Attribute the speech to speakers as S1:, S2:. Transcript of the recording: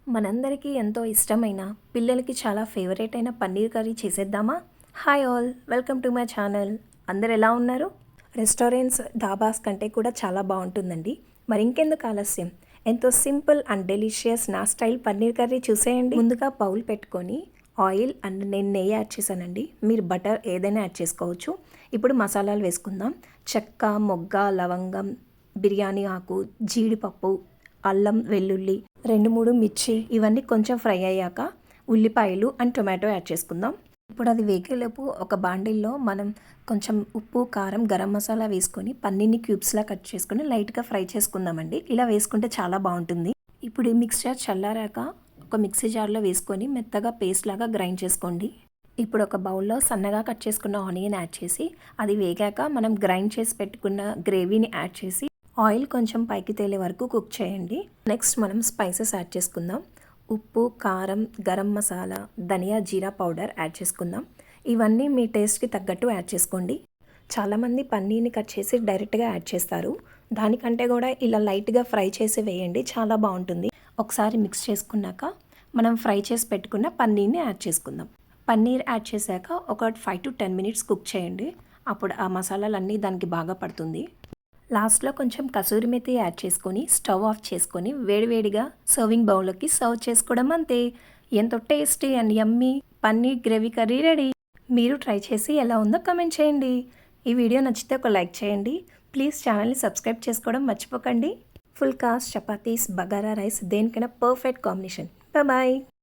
S1: మనందరికీ ఎంతో ఇష్టమైన పిల్లలకి చాలా ఫేవరెట్ అయిన పన్నీర్ కర్రీ చేసేద్దామా? Hi all, welcome to my channel. అందరు ఎలా ఉన్నారు? రెస్టారెంట్స్, ధాబాస్ కంటే కూడా చాలా బాగుంటుందండి. మరి ఇంకెందుకు ఆలస్యం, ఎంతో సింపుల్ అండ్ డెలిషియస్ నా స్టైల్ పన్నీర్ కర్రీ చూసేయండి. ముందుగా బౌల్ పెట్టుకొని ఆయిల్ అండ్ నేను నెయ్యి యాడ్ చేశానండి. మీరు బటర్ ఏదైనా యాడ్ చేసుకోవచ్చు. ఇప్పుడు మసాలాలు వేసుకుందాం. చెక్క, మొగ్గ, లవంగం, బిర్యానీ ఆకు, జీడిపప్పు, అల్లం వెల్లుల్లి, 2-3 మిర్చి, ఇవన్నీ కొంచెం ఫ్రై అయ్యాక ఉల్లిపాయలు అండ్ టొమాటో యాడ్ చేసుకుందాం. ఇప్పుడు అది వేగేలోపు ఒక బాండిల్లో మనం కొంచెం ఉప్పు, కారం, గరం మసాలా వేసుకొని పన్నీర్ని క్యూబ్స్లా కట్ చేసుకొని లైట్గా ఫ్రై చేసుకుందామండి. ఇలా వేసుకుంటే చాలా బాగుంటుంది. ఇప్పుడు ఈ మిక్స్చర్ చల్లారాక ఒక మిక్సీ జార్లో వేసుకొని మెత్తగా పేస్ట్ లాగా గ్రైండ్ చేసుకోండి. ఇప్పుడు ఒక బౌల్లో సన్నగా కట్ చేసుకున్న ఆనియన్ యాడ్ చేసి అది వేగాక మనం గ్రైండ్ చేసి పెట్టుకున్న గ్రేవీని యాడ్ చేసి ఆయిల్ కొంచెం పైకి తేలే వరకు కుక్ చేయండి. నెక్స్ట్ మనం స్పైసెస్ యాడ్ చేసుకుందాం. ఉప్పు, కారం, గరం మసాలా, ధనియా, జీరా పౌడర్ యాడ్ చేసుకుందాం. ఇవన్నీ మీ టేస్ట్కి తగ్గట్టు యాడ్ చేసుకోండి. చాలామంది పన్నీర్ని కట్ చేసి డైరెక్ట్గా యాడ్ చేస్తారు. దానికంటే కూడా ఇలా లైట్గా ఫ్రై చేసి వేయండి, చాలా బాగుంటుంది. ఒకసారి మిక్స్ చేసుకున్నాక మనం ఫ్రై చేసి పెట్టుకున్న పన్నీర్ని యాడ్ చేసుకుందాం. పన్నీర్ యాడ్ చేశాక ఒక 5 to 10 minutes కుక్ చేయండి. అప్పుడు ఆ మసాలాలన్నీ దానికి బాగా పడుతుంది. లాస్ట్లో కొంచెం కసూరి మెతి యాడ్ చేసుకొని స్టవ్ ఆఫ్ చేసుకొని వేడివేడిగా సర్వింగ్ బౌల్లోకి సర్వ్ చేసుకోవడం అంతే. ఎంతో tasty and yummy paneer gravy curry ready. మీరు ట్రై చేసి ఎలా ఉందో కమెంట్ చేయండి. ఈ వీడియో నచ్చితే ఒక లైక్ చేయండి. ప్లీజ్ ఛానల్ని సబ్స్క్రైబ్ చేసుకోవడం మర్చిపోకండి. Full cost chapatis, bagara rice దేనికైనా పర్ఫెక్ట్ కాంబినేషన్. బాయ్.